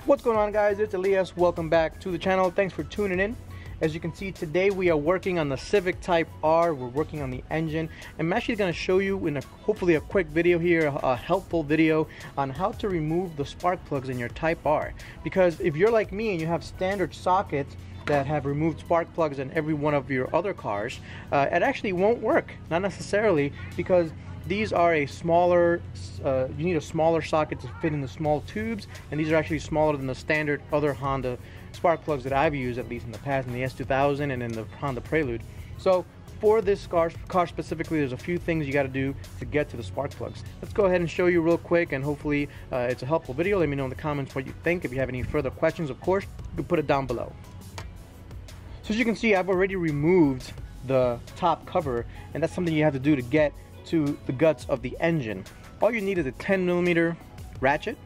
What's going on, guys? It's Elias. Welcome back to the channel. Thanks for tuning in. As you can see, today we are working on the Civic Type R. We're working on the engine. I'm actually going to show you in hopefully a quick video here, a helpful video on how to remove the spark plugs in your Type R. Because if you're like me and you have standard sockets that have removed spark plugs in every one of your other cars, it actually won't work. Not necessarily, because these are a smaller, you need a smaller socket to fit in the small tubes, and these are actually smaller than the standard other Honda spark plugs that I've used, at least in the past, in the S2000 and in the Honda Prelude. So for this car specifically, there's a few things you got to do to get to the spark plugs. Let's go ahead and show you real quick, and hopefully it's a helpful video. Let me know in the comments what you think. If you have any further questions, of course, you can put it down below. So as you can see, I've already removed the top cover, and that's something you have to do to get to the guts of the engine. All you need is a 10mm ratchet,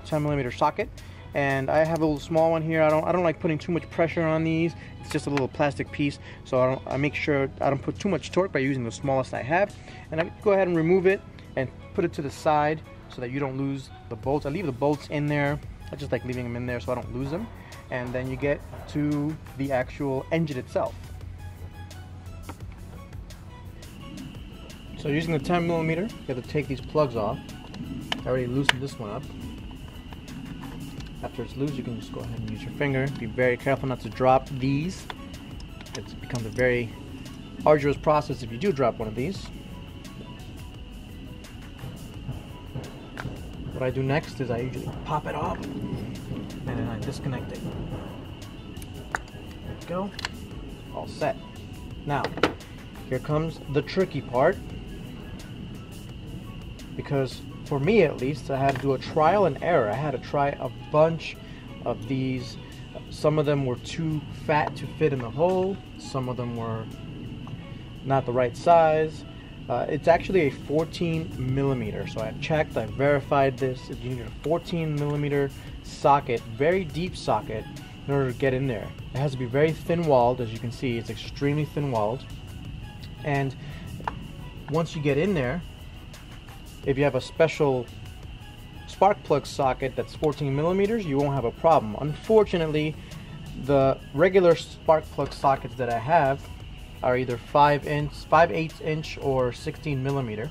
10mm socket, and I have a little small one here. I don't like putting too much pressure on these. It's just a little plastic piece, so I make sure I don't put too much torque by using the smallest I have. And I go ahead and remove it and put it to the side so that you don't lose the bolts. I leave the bolts in there. I just like leaving them in there so I don't lose them. And then you get to the actual engine itself. So using the 10mm, you have to take these plugs off. I already loosened this one up. After it's loose, you can just go ahead and use your finger. Be very careful not to drop these. It becomes a very arduous process if you do drop one of these. What I do next is I usually pop it off and then I disconnect it. There we go. All set. Now, here comes the tricky part. Because for me, at least, I had to do a trial and error. I had to try a bunch of these. Some of them were too fat to fit in the hole. Some of them were not the right size. It's actually a 14mm. So I checked, I verified this. You need a 14mm socket, very deep socket, in order to get in there. It has to be very thin-walled. As you can see, it's extremely thin-walled. And once you get in there, if you have a special spark plug socket that's 14mm, you won't have a problem. Unfortunately, the regular spark plug sockets that I have are either 5/8 inch or 16mm.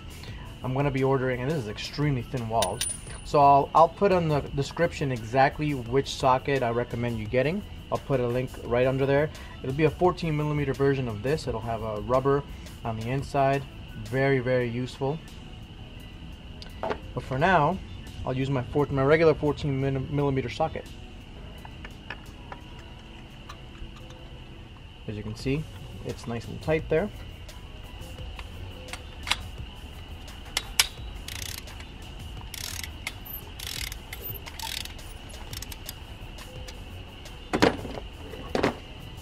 I'm going to be ordering, and this is extremely thin-walled. So I'll put in the description exactly which socket I recommend you getting. I'll put a link right under there. It'll be a 14mm version of this. It'll have a rubber on the inside. Very, very useful. But for now, I'll use my regular 14mm socket. As you can see, it's nice and tight there.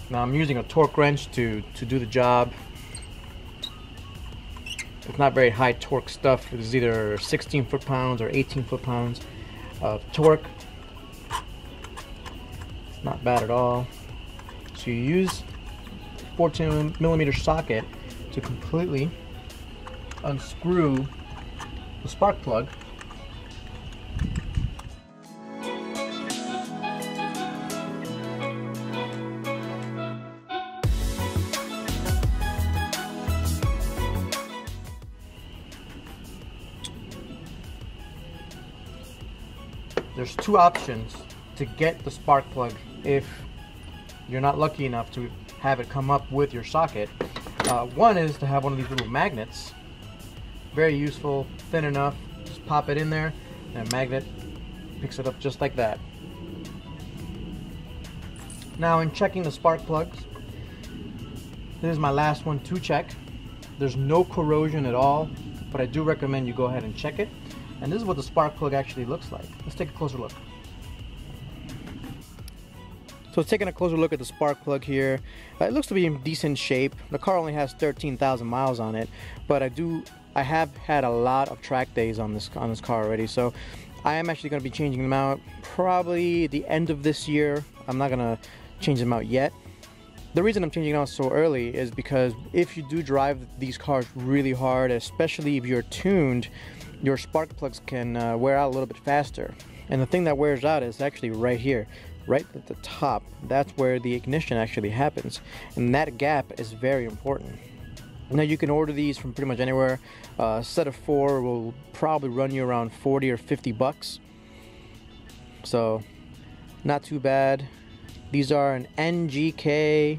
Now I'm using a torque wrench to do the job. It's not very high torque stuff. It's either 16 foot-pounds or 18 foot-pounds of torque. It's not bad at all. So you use 14mm socket to completely unscrew the spark plug. There's two options to get the spark plug if you're not lucky enough to have it come up with your socket. One is to have one of these little magnets. Very useful, thin enough. Just pop it in there and a magnet picks it up just like that. Now, in checking the spark plugs, this is my last one to check. There's no corrosion at all, but I do recommend you go ahead and check it. And this is what the spark plug actually looks like. Let's take a closer look. So taking a closer look at the spark plug here, it looks to be in decent shape. The car only has 13,000 miles on it, but I have had a lot of track days on this car already. So I am actually going to be changing them out probably at the end of this year. I'm not going to change them out yet. The reason I'm changing it out so early is because if you do drive these cars really hard, especially if you're tuned, your spark plugs can wear out a little bit faster. And the thing that wears out is actually right here, right at the top. That's where the ignition actually happens, and that gap is very important. Now you can order these from pretty much anywhere. A set of 4 will probably run you around 40 or 50 bucks. So not too bad. These are an NGK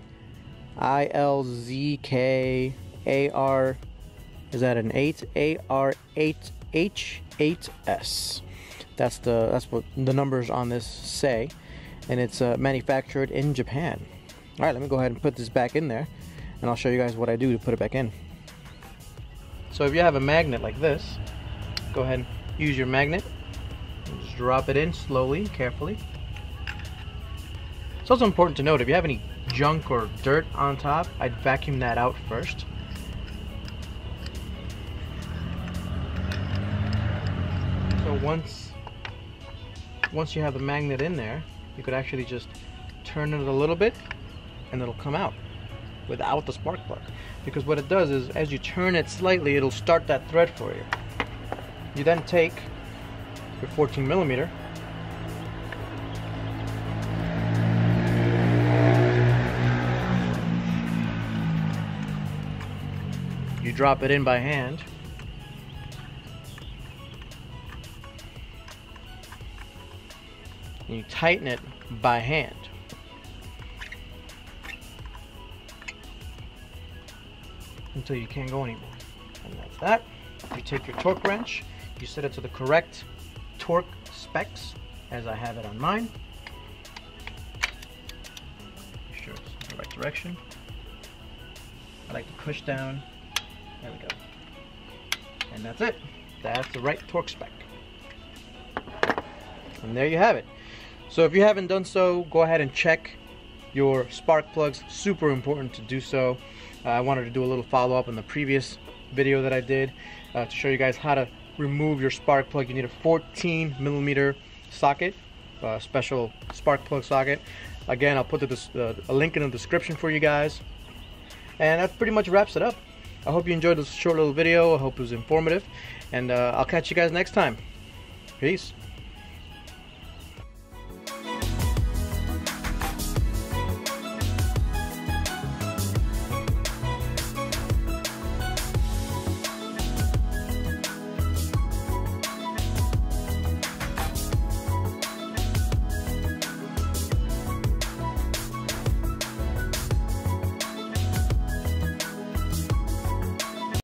ILZK AR, is that an 8? AR8H8S. That's what the numbers on this say, and it's manufactured in Japan. All right, let me go ahead and put this back in there, and I'll show you guys what I do to put it back in. So if you have a magnet like this, go ahead and use your magnet and just drop it in slowly, carefully. It's also important to note, if you have any junk or dirt on top, I'd vacuum that out first. So once you have the magnet in there, you could actually just turn it a little bit and it'll come out without the spark plug. Because what it does is, as you turn it slightly, it'll start that thread for you. You then take your 14mm, you drop it in by hand, and you tighten it by hand. Until you can't go anymore. And that's that. You take your torque wrench, you set it to the correct torque specs, as I have it on mine. Make sure it's in the right direction. I like to push down. There we go. And that's it. That's the right torque spec. And there you have it. So if you haven't done so, go ahead and check your spark plugs. Super important to do so. I wanted to do a little follow-up on the previous video that I did to show you guys how to remove your spark plug. You need a 14mm socket, special spark plug socket. Again, I'll put a link in the description for you guys. And that pretty much wraps it up. I hope you enjoyed this short little video. I hope it was informative. And I'll catch you guys next time. Peace.